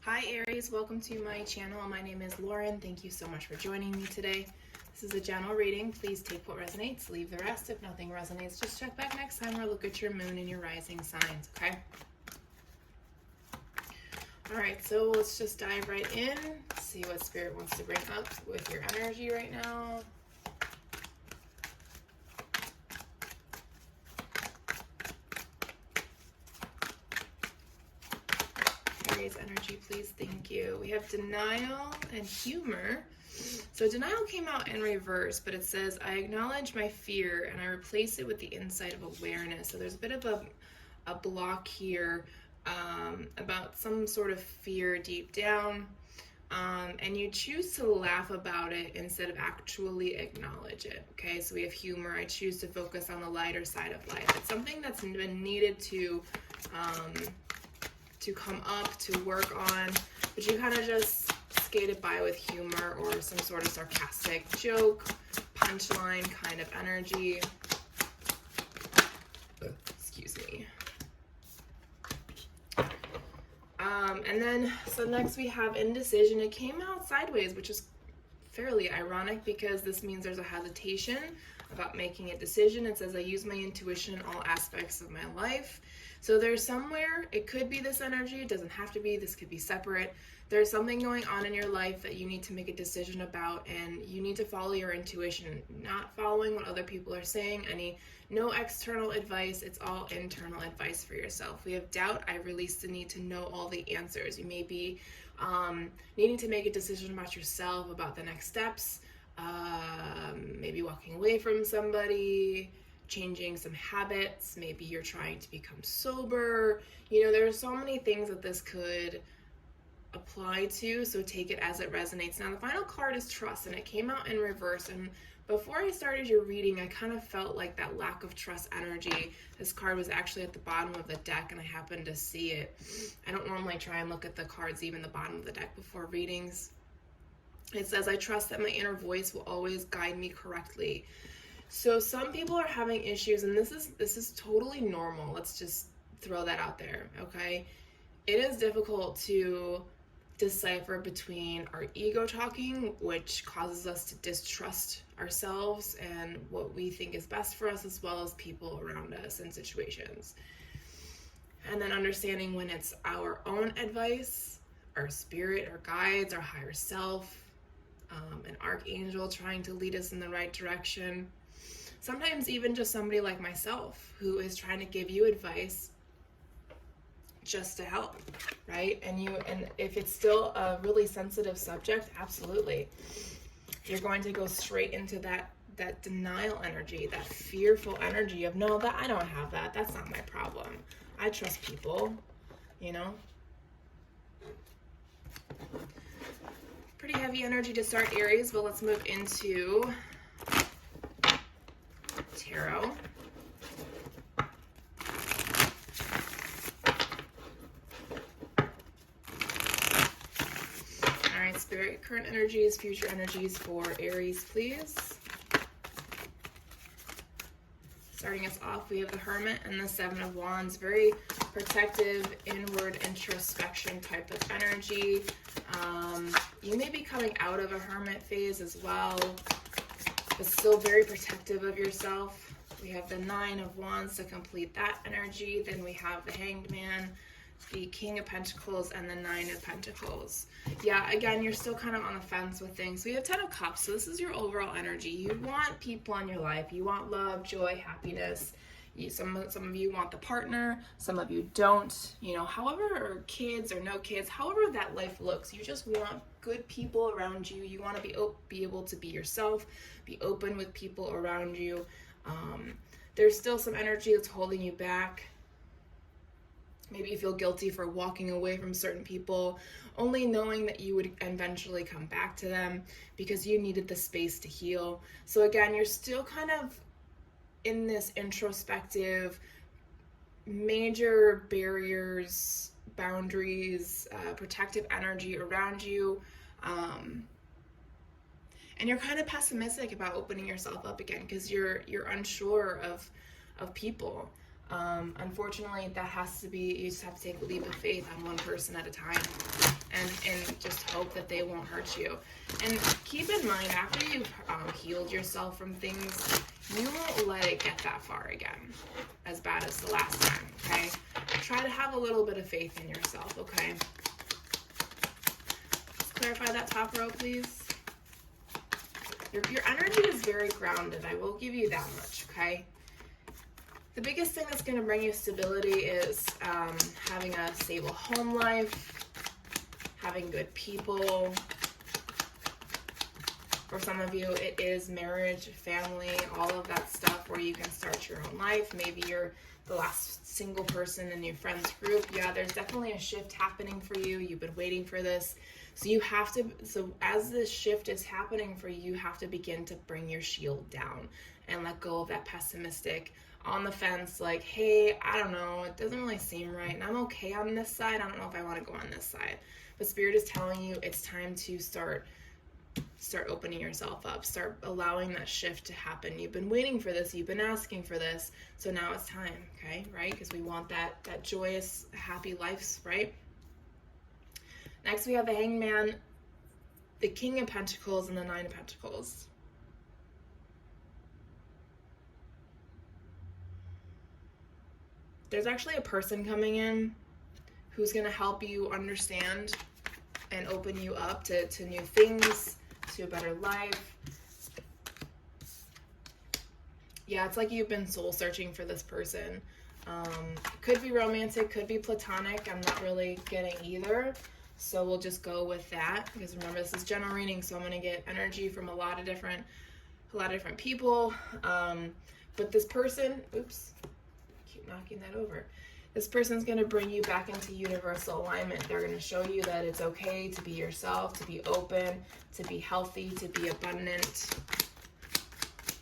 Hi Aries, welcome to my channel. My name is Lauren. Thank you so much for joining me today. This is a general reading. Please take what resonates, leave the rest. If nothing resonates, just check back next time or look at your moon and your rising signs, okay? Alright, so let's just dive right in, see what Spirit wants to bring up with your energy right now. Aries energy, please. Thank you. We have denial and humor. So denial came out in reverse, but it says, I acknowledge my fear and I replace it with the insight of awareness. So there's a bit of a block here about some sort of fear deep down. And you choose to laugh about it instead of actually acknowledge it. Okay, so we have humor. I choose to focus on the lighter side of life. It's something that's been needed to come up, to work on, but you kind of just skated by with humor or some sort of sarcastic joke, punchline kind of energy. Excuse me. And then, so next we have indecision. It came out sideways, which is fairly ironic because this means there's a hesitation about making a decision. It says, I use my intuition in all aspects of my life. So there's somewhere, it could be this energy, it doesn't have to be, this could be separate. There's something going on in your life that you need to make a decision about, and you need to follow your intuition, not following what other people are saying, no external advice, it's all internal advice for yourself. We have doubt. I release the need to know all the answers. You may be needing to make a decision about yourself, about the next steps, maybe walking away from somebody, changing some habits, maybe you're trying to become sober. You know, there are so many things that this could apply to, so take it as it resonates. Now the final card is trust, and it came out in reverse, and before I started your reading, I kind of felt like that lack of trust energy. This card was actually at the bottom of the deck, and I happened to see it. I don't normally try and look at the cards even the bottom of the deck before readings. It says, I trust that my inner voice will always guide me correctly. So some people are having issues, and this is totally normal. Let's just throw that out there, okay? It is difficult to decipher between our ego talking, which causes us to distrust ourselves and what we think is best for us, as well as people around us and situations. And then understanding when it's our own advice, our spirit, our guides, our higher self, an archangel trying to lead us in the right direction. Sometimes even just somebody like myself who is trying to give you advice just to help, right? And if it's still a really sensitive subject, absolutely. You're going to go straight into that denial energy, that fearful energy of, no, that I don't have that. That's not my problem. I trust people, you know? Pretty heavy energy to start, Aries, but let's move into tarot. All right, Spirit, current energies, future energies for Aries, please. Starting us off, we have the Hermit and the Seven of Wands. Very protective, inward introspection type of energy. You may be coming out of a Hermit phase as well, but still very protective of yourself. We have the Nine of Wands to complete that energy. Then we have the Hanged Man, the King of Pentacles, and the Nine of Pentacles. Yeah, again, you're still kind of on the fence with things. We have Ten of Cups, so this is your overall energy. You want people in your life. You want love, joy, happiness. Some of you want the partner, some of you don't. You know, however, or kids or no kids, however that life looks, you just want good people around you. You want to be able to be yourself, be open with people around you. There's still some energy that's holding you back. Maybe you feel guilty for walking away from certain people, only knowing that you would eventually come back to them because you needed the space to heal. So again, you're still kind of in this introspective, major barriers, boundaries, protective energy around you. And you're kind of pessimistic about opening yourself up again because you're unsure of people. Unfortunately, that has to be, you just have to take a leap of faith on one person at a time, and just hope that they won't hurt you. And keep in mind, after you've healed yourself from things, you won't let it get that far again, as bad as the last time, okay? Try to have a little bit of faith in yourself, okay? Let's clarify that top row, please. Your energy is very grounded, I will give you that much, okay? The biggest thing that's going to bring you stability is having a stable home life, having good people. For some of you, it is marriage, family, all of that stuff where you can start your own life. Maybe you're the last single person in your friends group. Yeah, there's definitely a shift happening for you. You've been waiting for this. So you have to, so as this shift is happening for you, you have to begin to bring your shield down and let go of that pessimistic, on the fence, like, hey, I don't know, it doesn't really seem right, and I'm okay on this side, I don't know if I want to go on this side. But Spirit is telling you it's time to start opening yourself up, start allowing that shift to happen. You've been waiting for this, you've been asking for this, so now it's time, okay, right? Because we want that joyous, happy life, right? Next we have the Hangman, the King of Pentacles, and the Nine of Pentacles. There's actually a person coming in who's going to help you understand and open you up to new things, to a better life. Yeah, it's like you've been soul searching for this person. Could be romantic, could be platonic. I'm not really getting either. So we'll just go with that, because remember, this is general reading, so I'm going to get energy from a lot of different people. But this person, oops, keep knocking that over. This person's going to bring you back into universal alignment. They're going to show you that it's okay to be yourself, to be open, to be healthy, to be abundant.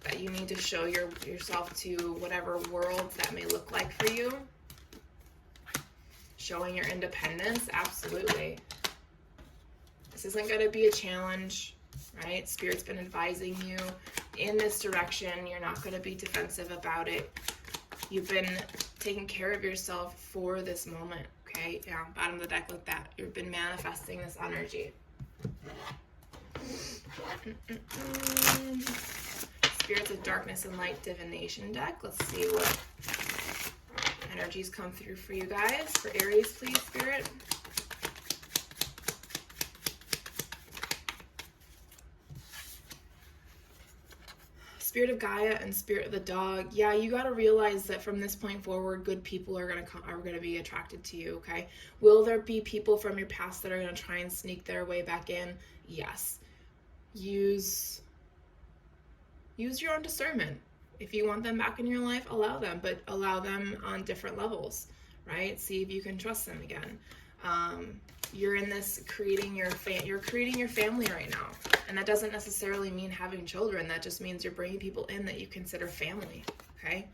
That you need to show yourself to whatever world that may look like for you. Showing your independence, absolutely. This isn't going to be a challenge, right? Spirit's been advising you in this direction. You're not going to be defensive about it. You've been taking care of yourself for this moment, okay? Yeah, bottom of the deck like that. You've been manifesting this energy. Spirits of Darkness and Light Divination deck. Let's see what energies come through for you guys. For Aries, please, Spirit. Spirit of Gaia and Spirit of the Dog. Yeah, you got to realize that from this point forward, good people are going to be attracted to you, okay? Will there be people from your past that are going to try and sneak their way back in? Yes. Use your own discernment. If you want them back in your life, allow them, but allow them on different levels, right? See if you can trust them again. You're in this creating your family right now, and that doesn't necessarily mean having children. That just means you're bringing people in that you consider family, okay?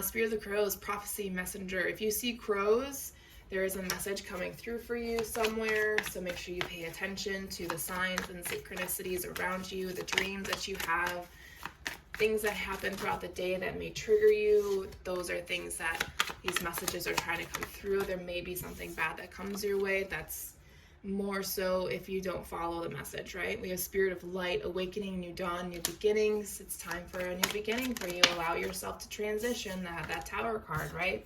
Spirit of the Crows, Prophecy Messenger. If you see crows, there is a message coming through for you somewhere, so make sure you pay attention to the signs and synchronicities around you, the dreams that you have, things that happen throughout the day that may trigger you. Those are things that these messages are trying to come through. There may be something bad that comes your way. That's more so if you don't follow the message, right? We have Spirit of Light, Awakening, New Dawn, New Beginnings. It's time for a new beginning for you. Allow yourself to transition. That Tower card, right?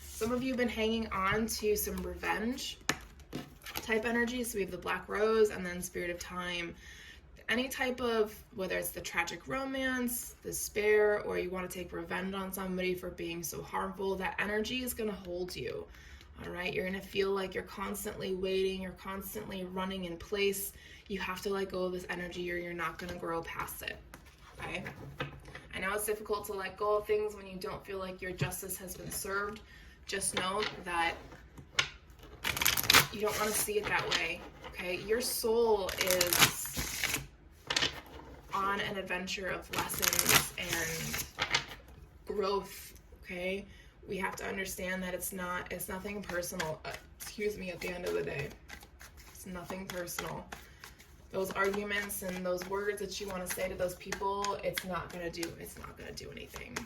Some of you have been hanging on to some revenge type energies. So we have the Black Rose and then Spirit of Time. Any type of, whether it's the tragic romance, despair, or you want to take revenge on somebody for being so harmful, that energy is going to hold you. All right, you're going to feel like you're constantly waiting, you're constantly running in place. You have to let go of this energy or you're not going to grow past it. Okay? I know it's difficult to let go of things when you don't feel like your justice has been served. Just know that you don't want to see it that way. Okay? Your soul is on an adventure of lessons and growth, okay? We have to understand that it's nothing personal, at the end of the day. It's nothing personal. Those arguments and those words that you want to say to those people, it's not gonna do anything.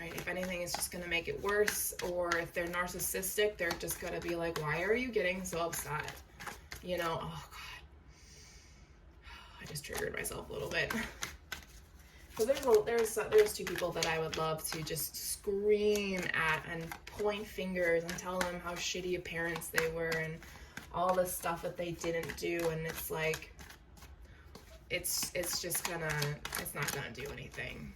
right? If anything, it's just going to make it worse. Or if they're narcissistic, they're just going to be like, why are you getting so upset? You know, oh God. I just triggered myself a little bit. So there's two people that I would love to just scream at and point fingers and tell them how shitty of parents they were and all this stuff that they didn't do. And it's like, it's not gonna do anything.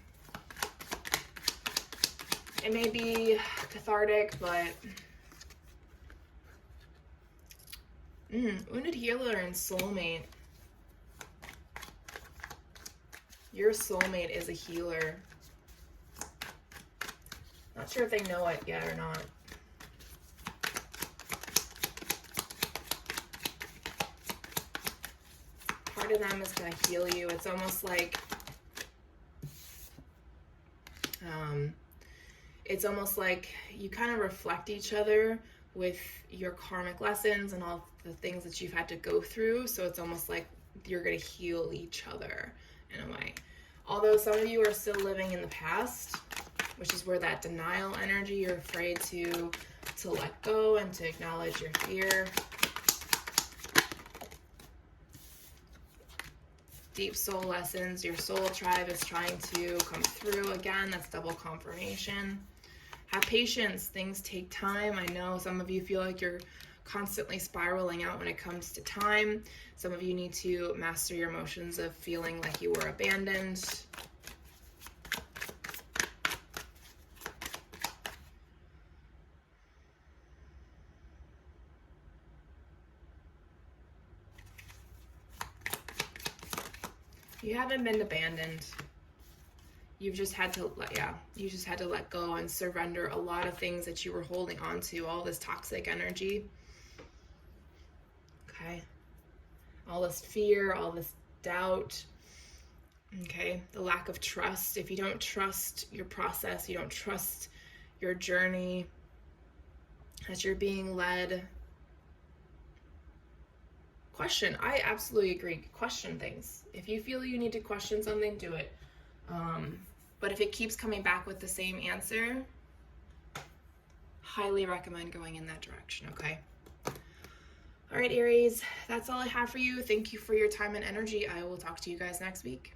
It may be cathartic, but wounded healer and soulmate. Your soulmate is a healer. Not sure if they know it yet or not. Part of them is going to heal you. It's almost like you kind of reflect each other with your karmic lessons and all the things that you've had to go through. So it's almost like you're going to heal each other in a way. Although some of you are still living in the past, which is where that denial energy, you're afraid to let go and to acknowledge your fear. Deep soul lessons, your soul tribe is trying to come through again. That's double confirmation. Have patience. Things take time. I know some of you feel like you're constantly spiraling out when it comes to time. Some of you need to master your emotions of feeling like you were abandoned. You haven't been abandoned. You've just had to let go and surrender a lot of things that you were holding on to, all this toxic energy. Okay. All this fear, all this doubt. Okay. The lack of trust. If you don't trust your process, you don't trust your journey as you're being led. Question. I absolutely agree. Question things. If you feel you need to question something, do it. But if it keeps coming back with the same answer, highly recommend going in that direction, okay? All right, Aries, that's all I have for you. Thank you for your time and energy. I will talk to you guys next week.